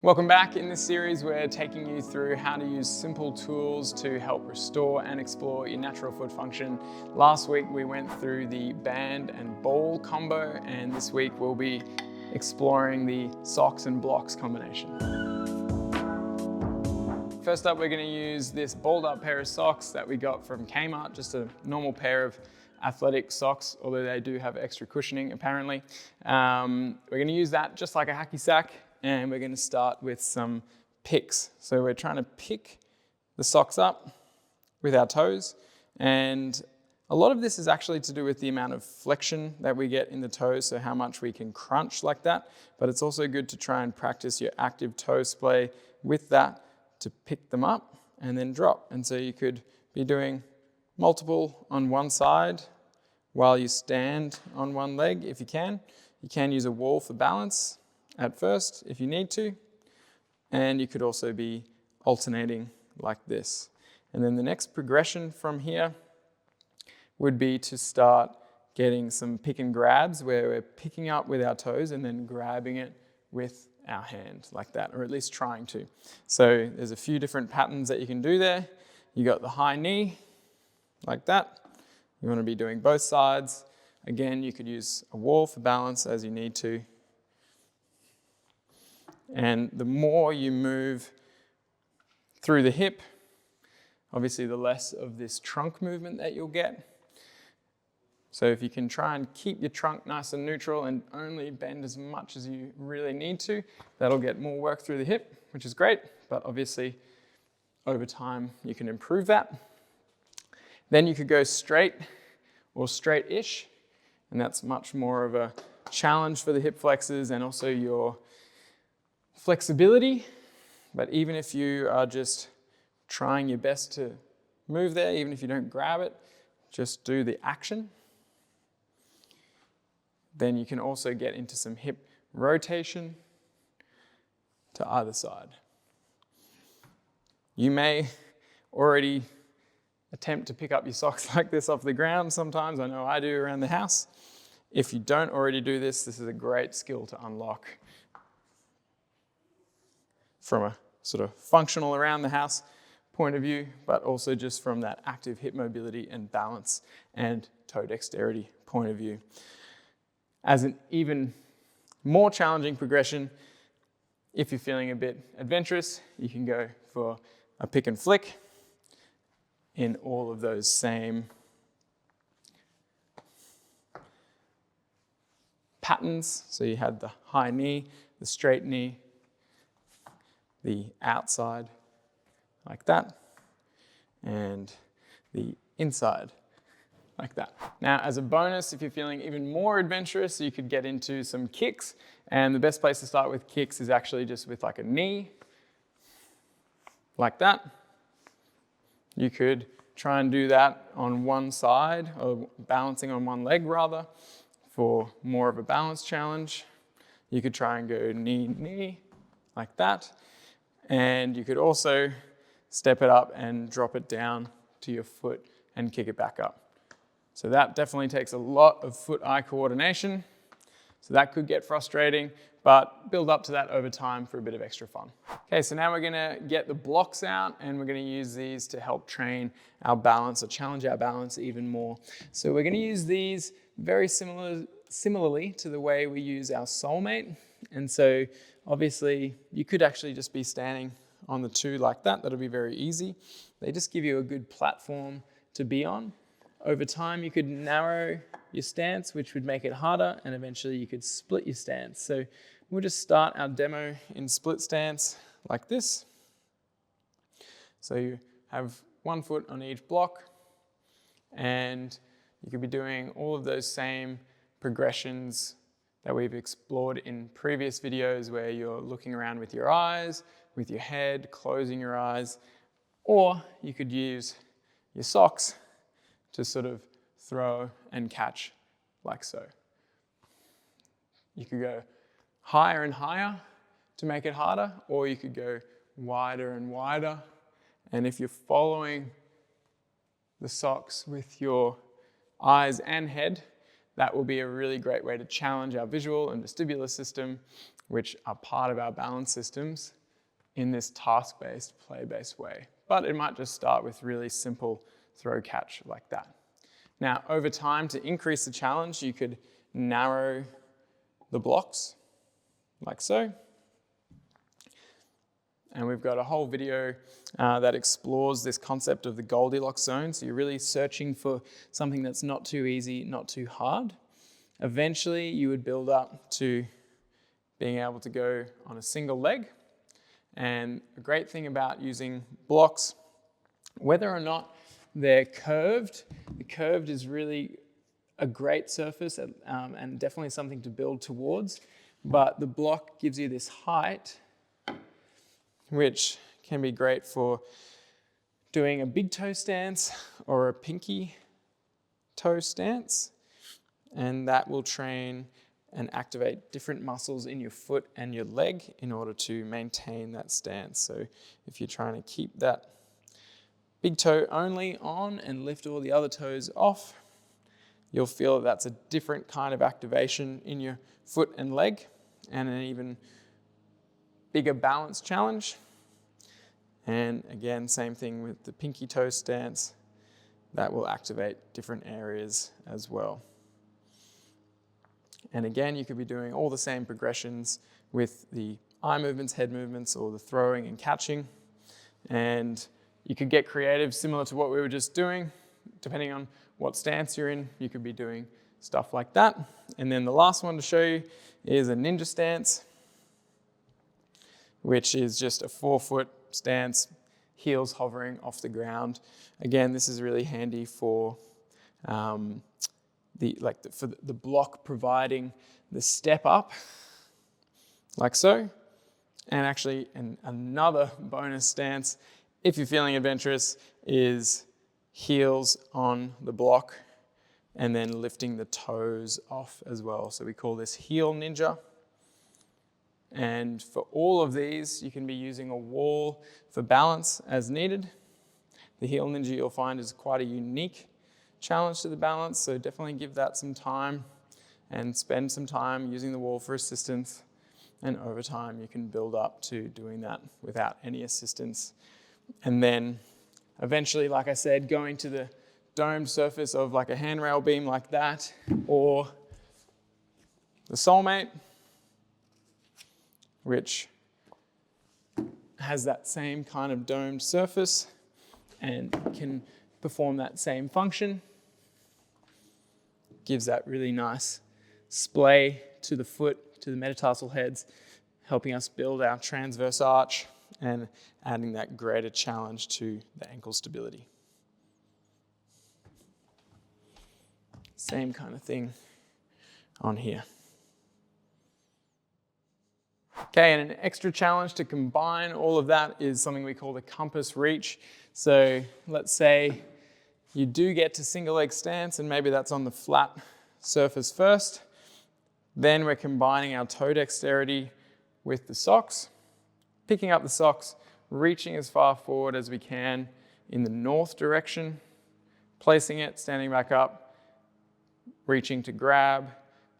Welcome back. In this series, we're taking you through how to use simple tools to help restore and explore your natural foot function. Last week, we went through the band and ball combo, and this week we'll be exploring the socks and blocks combination. First up, we're going to use this balled up pair of socks that we got from Kmart, just a normal pair of athletic socks, although they do have extra cushioning apparently. We're going to use that just like a hacky sack. And we're going to start with some picks. So we're trying to pick the socks up with our toes. And a lot of this is actually to do with the amount of flexion that we get in the toes, so how much we can crunch like that. But it's also good to try and practice your active toe splay with that to pick them up and then drop. And so you could be doing multiple on one side while you stand on one leg if you can. You can use a wall for balance at first if you need to, and you could also be alternating like this. And then the next progression from here would be to start getting some pick and grabs where we're picking up with our toes and then grabbing it with our hand like that, or at least trying to. So there's a few different patterns that you can do there. You got the high knee like that. You want to be doing both sides. Again, you could use a wall for balance as you need to. And the more you move through the hip, obviously the less of this trunk movement that you'll get. So if you can try and keep your trunk nice and neutral and only bend as much as you really need to, that'll get more work through the hip, which is great, but obviously over time you can improve that. Then you could go straight or straight-ish, and that's much more of a challenge for the hip flexors and also your flexibility. But even if you are just trying your best to move there, even if you don't grab it, just do the action. Then you can also get into some hip rotation to either side. You may already attempt to pick up your socks like this off the ground sometimes. I know I do around the house. If you don't already do this, this is a great skill to unlock from a sort of functional around the house point of view, but also just from that active hip mobility and balance and toe dexterity point of view. As an even more challenging progression, if you're feeling a bit adventurous, you can go for a pick and flick in all of those same patterns. So you had the high knee, the straight knee, the outside like that, and the inside like that. Now, as a bonus, if you're feeling even more adventurous, you could get into some kicks, and the best place to start with kicks is actually just with like a knee like that. You could try and do that on one side, or balancing on one leg rather, for more of a balance challenge. You could try and go knee, knee like that. And you could also step it up and drop it down to your foot and kick it back up. So that definitely takes a lot of foot-eye coordination. So that could get frustrating, but build up to that over time for a bit of extra fun. Okay, so now we're gonna get the blocks out, and we're gonna use these to help train our balance or challenge our balance even more. So we're gonna use these very similarly to the way we use our SoleMate. And so obviously you could actually just be standing on the two like that. That'll be very easy. They just give you a good platform to be on. Over time you could narrow your stance, which would make it harder, and eventually you could split your stance. So we'll just start our demo in split stance like this. So you have one foot on each block, and you could be doing all of those same progressions that we've explored in previous videos, where you're looking around with your eyes, with your head, closing your eyes, or you could use your socks to sort of throw and catch like so. You could go higher and higher to make it harder, or you could go wider and wider. And if you're following the socks with your eyes and head, that will be a really great way to challenge our visual and vestibular system, which are part of our balance systems in this task-based, play-based way. But it might just start with really simple throw catch like that. Now, over time, to increase the challenge, you could narrow the blocks like so. And we've got a whole video that explores this concept of the Goldilocks zone. So you're really searching for something that's not too easy, not too hard. Eventually, you would build up to being able to go on a single leg. And a great thing about using blocks, whether or not they're curved, the curved is really a great surface and definitely something to build towards. But the block gives you this height, which can be great for doing a big toe stance or a pinky toe stance. And that will train and activate different muscles in your foot and your leg in order to maintain that stance. So if you're trying to keep that big toe only on and lift all the other toes off, you'll feel that that's a different kind of activation in your foot and leg, and an even bigger balance challenge. And again, same thing with the pinky toe stance. That will activate different areas as well. And again, you could be doing all the same progressions with the eye movements, head movements, or the throwing and catching. And you could get creative, similar to what we were just doing. Depending on what stance you're in, you could be doing stuff like that. And then the last one to show you is a ninja stance, which is just a 4-foot stance, heels hovering off the ground. Again, this is really handy for the block providing the step up, like so. And actually, another bonus stance, if you're feeling adventurous, is heels on the block and then lifting the toes off as well. So we call this heel ninja. And for all of these, you can be using a wall for balance as needed. The heel ninja you'll find is quite a unique challenge to the balance, so definitely give that some time and spend some time using the wall for assistance. And over time, you can build up to doing that without any assistance. And then eventually, like I said, going to the domed surface of like a handrail beam like that, or the SoleMate, which has that same kind of domed surface and can perform that same function. Gives that really nice splay to the foot, to the metatarsal heads, helping us build our transverse arch and adding that greater challenge to the ankle stability. Same kind of thing on here. Okay, and an extra challenge to combine all of that is something we call the compass reach. So let's say you do get to single leg stance, and maybe that's on the flat surface first. Then we're combining our toe dexterity with the socks, picking up the socks, reaching as far forward as we can in the north direction, placing it, standing back up, reaching to grab,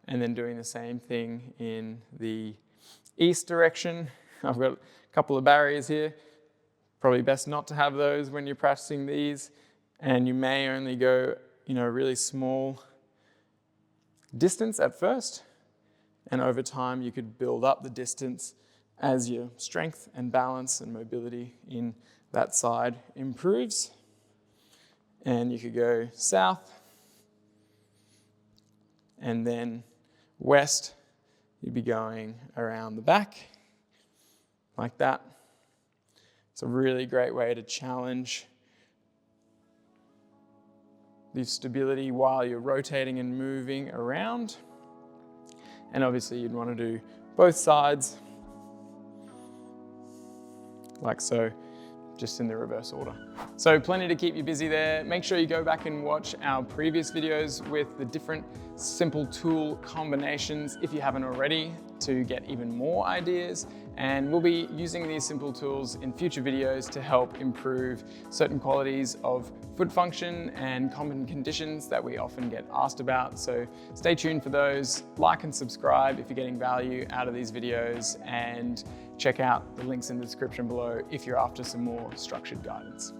and then doing the same thing in the east direction. I've got a couple of barriers here. Probably best not to have those when you're practicing these. And you may only go, really small distance at first. And over time, you could build up the distance as your strength and balance and mobility in that side improves. And you could go south and then west. You'd be going around the back like that. It's a really great way to challenge the stability while you're rotating and moving around. And obviously you'd want to do both sides like so, just in the reverse order. So plenty to keep you busy there. Make sure you go back and watch our previous videos with the different simple tool combinations if you haven't already, to get even more ideas And we'll be using these simple tools in future videos to help improve certain qualities of foot function and common conditions that we often get asked about. So stay tuned for those. Like and subscribe if you're getting value out of these videos, and check out the links in the description below if you're after some more structured guidance.